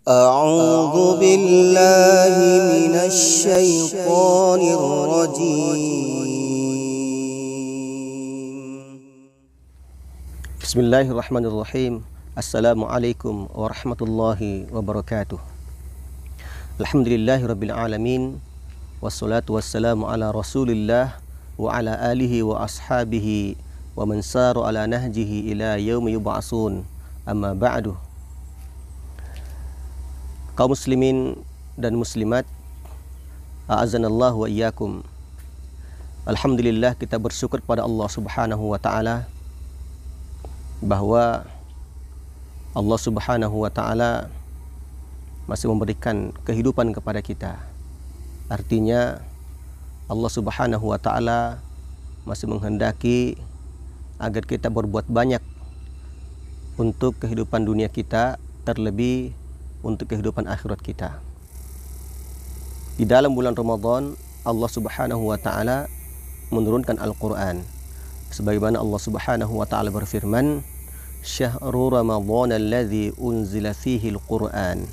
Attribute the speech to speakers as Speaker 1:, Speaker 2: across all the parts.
Speaker 1: أعوذ بالله من الشيطان الرجيم.
Speaker 2: بسم الله الرحمن الرحيم. Assalamualaikum warahmatullahi wabarakatuh. Alhamdulillahi rabbil alamin. Wassalatu wassalamu ala rasulillah wa ala alihi wa ashabihi wa man saru ala nahjihi ila yaumi yub'atsun. Amma ba'du. Kaum muslimin dan muslimat, a'azanallahu wa iyyakum. Alhamdulillah, kita bersyukur kepada Allah Subhanahu wa taala bahwa Allah Subhanahu wa taala masih memberikan kehidupan kepada kita. Artinya Allah Subhanahu wa taala masih menghendaki agar kita berbuat banyak untuk kehidupan dunia kita, terlebih untuk kehidupan akhirat kita. Di dalam bulan Ramadan, Allah Subhanahu wa taala menurunkan Al-Qur'an. Sebagaimana Allah Subhanahu wa taala berfirman, Syahrul Ramadan alladzi unzila fihi al-Qur'an.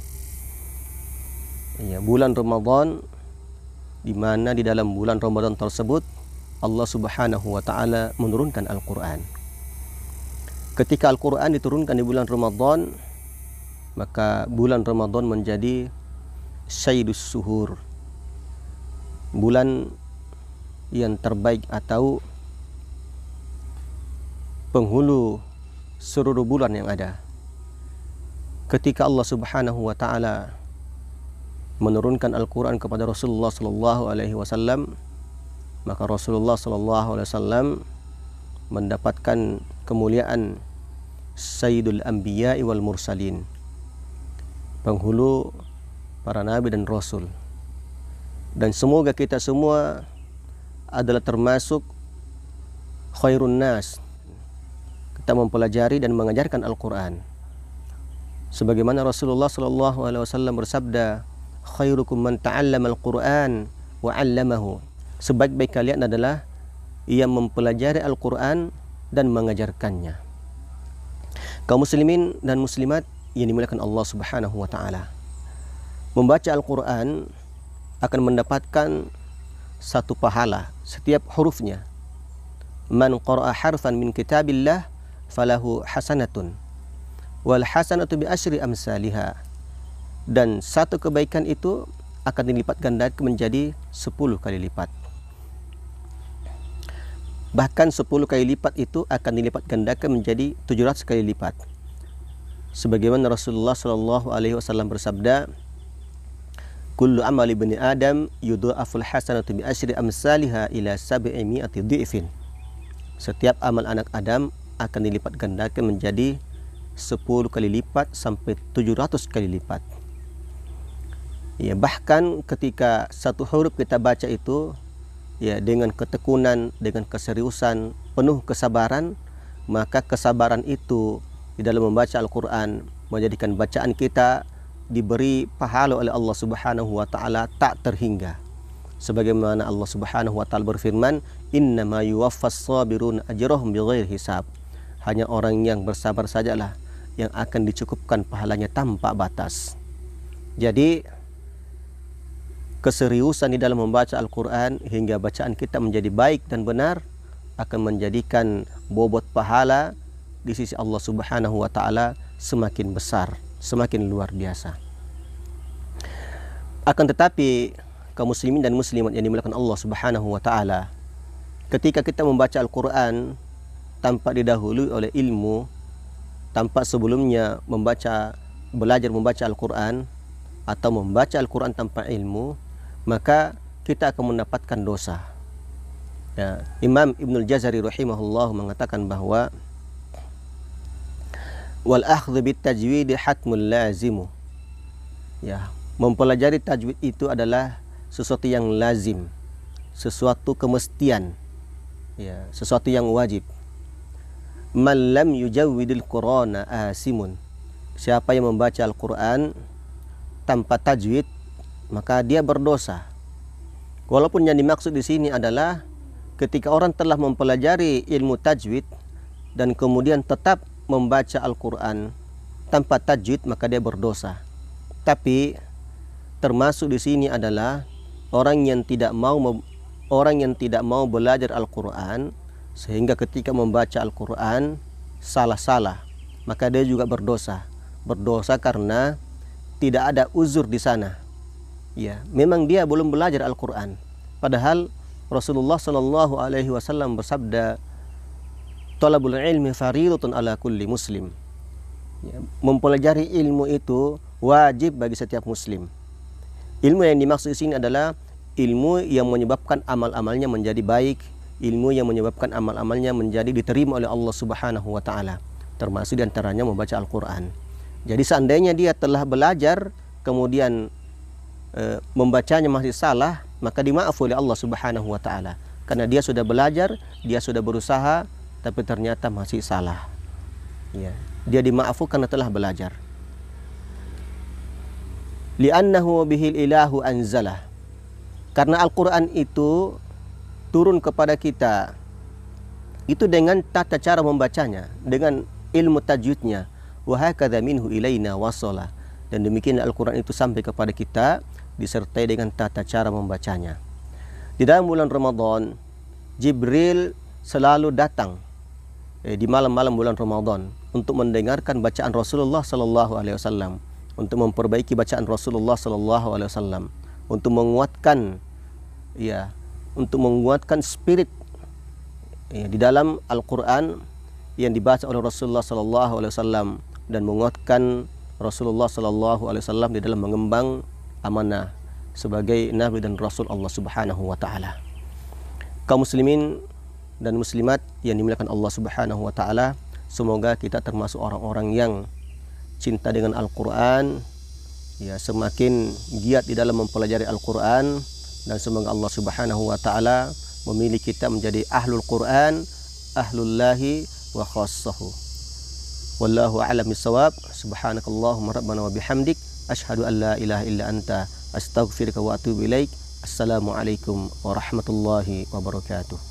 Speaker 2: Ya, bulan Ramadan di mana di dalam bulan Ramadan tersebut Allah Subhanahu wa taala menurunkan Al-Qur'an. Ketika Al-Qur'an diturunkan di bulan Ramadan, maka bulan Ramadan menjadi Sayyidus Suhur, bulan yang terbaik atau penghulu seluruh bulan yang ada. Ketika Allah Subhanahu wa taala menurunkan Al-Qur'an kepada Rasulullah sallallahu alaihi wasallam, maka Rasulullah sallallahu alaihi wasallam mendapatkan kemuliaan Sayyidul Anbiya'i wal Mursalin, penghulu para nabi dan rasul. Dan semoga kita semua adalah termasuk khairun nas, kita mempelajari dan mengajarkan Al-Qur'an. Sebagaimana Rasulullah sallallahu alaihi wasallam bersabda, khairukum man ta'allama al-Qur'an wa 'allamahu. Sebaik-baik kalian adalah yang mempelajari Al-Qur'an dan mengajarkannya. Kaum muslimin dan muslimat yang dimuliakan Allah Subhanahu wa taala, membaca Al-Qur'an akan mendapatkan satu pahala setiap hurufnya. Man qara'a harfan min kitabillah falahu hasanatun wal hasanatu bi asyri amsalihha. Dan satu kebaikan itu akan dilipat gandakan menjadi 10 kali lipat. Bahkan 10 kali lipat itu akan dilipat gandakan menjadi 700 kali lipat. Sebagaimana Rasulullah sallallahu alaihi wasallam bersabda, kullu amali bani adam yudha'aful hasanatu bi asyri amsalihha ila 700 dhi'fin. Setiap amal anak Adam akan dilipat gandakan menjadi 10 kali lipat sampai 700 kali lipat. Ya, bahkan ketika satu huruf kita baca itu ya dengan ketekunan, dengan keseriusan, penuh kesabaran, maka kesabaran itu di dalam membaca Al-Qur'an menjadikan bacaan kita diberi pahala oleh Allah Subhanahu wa taala tak terhingga. Sebagaimana Allah Subhanahu wa taala berfirman, innama yuwaffas sabirun ajrahum bighairi hisab. Hanya orang yang bersabar sajalah yang akan dicukupkan pahalanya tanpa batas. Jadi keseriusan di dalam membaca Al-Qur'an hingga bacaan kita menjadi baik dan benar akan menjadikan bobot pahala di sisi Allah Subhanahu wa taala semakin besar, semakin luar biasa. Akan tetapi kaum muslimin dan muslimat yang dimuliakan Allah Subhanahu wa taala, ketika kita membaca Al-Qur'an tanpa didahului oleh ilmu, tanpa sebelumnya belajar membaca Al-Qur'an atau membaca Al-Qur'an tanpa ilmu, maka kita akan mendapatkan dosa. Ya, Imam Ibnul Jazari rahimahullah mengatakan bahwa wal akhdhu bit tajwid hatmul lazimu. Ya, mempelajari tajwid itu adalah sesuatu yang lazim, sesuatu kemestian, ya, sesuatu yang wajib. Man lam yujawwidil Qur'ana asimun. Siapa yang membaca Al-Qur'an tanpa tajwid, maka dia berdosa. Walaupun yang dimaksud di sini adalah ketika orang telah mempelajari ilmu tajwid dan kemudian tetap membaca Al-Qur'an tanpa tajwid, maka dia berdosa. Tapi termasuk di sini adalah orang yang tidak mau belajar Al-Quran, sehingga ketika membaca Al-Quran salah-salah, maka dia juga berdosa. Berdosa karena tidak ada uzur di sana. Ya, memang dia belum belajar Al-Quran. Padahal Rasulullah Shallallahu Alaihi Wasallam bersabda, "Talabul ilmi faridatun ala kulli muslim." Ya, mempelajari ilmu itu wajib bagi setiap muslim. Ilmu yang dimaksud di sini adalah ilmu yang menyebabkan amal-amalnya menjadi baik, ilmu yang menyebabkan amal-amalnya menjadi diterima oleh Allah Subhanahu wa taala, termasuk di antaranya membaca Al-Qur'an. Jadi seandainya dia telah belajar kemudian membacanya masih salah, maka dimaafkan oleh Allah Subhanahu wa taala. Karena dia sudah belajar, dia sudah berusaha, tapi ternyata masih salah. Ya, dia dimaafkan karena telah belajar. Li'annahu bihil ilahu anzalah. Karena Al-Quran itu turun kepada kita itu dengan tata cara membacanya, dengan ilmu tajwidnya. Wa hakadha minhu ilaina wasala. Dan demikian Al-Quran itu sampai kepada kita disertai dengan tata cara membacanya. Di dalam bulan Ramadan, Jibril selalu datang di malam-malam bulan Ramadan untuk mendengarkan bacaan Rasulullah sallallahu alaihi wasallam, untuk memperbaiki bacaan Rasulullah sallallahu alaihi wasallam, untuk menguatkan spirit di dalam Al-Quran yang dibaca oleh Rasulullah sallallahu alaihi wasallam, dan menguatkan Rasulullah sallallahu alaihi wasallam di dalam mengemban amanah sebagai nabi dan rasul Allah Subhanahu wa taala. Kaum muslimin dan muslimat yang dimuliakan Allah Subhanahu wa taala, semoga kita termasuk orang-orang yang cinta dengan Al-Quran, ya, semakin giat di dalam mempelajari Al-Quran, dan semoga Allah Subhanahu wa taala memilih kita menjadi ahlul Quran, ahlullahi wa khassahu. Wallahu a'lam bissawab. Subhanakallahumma rabbana wa bihamdik, asyhadu an la ilaha illa anta, astaghfiruka wa atubu ilaik. Assalamualaikum warahmatullahi wabarakatuh.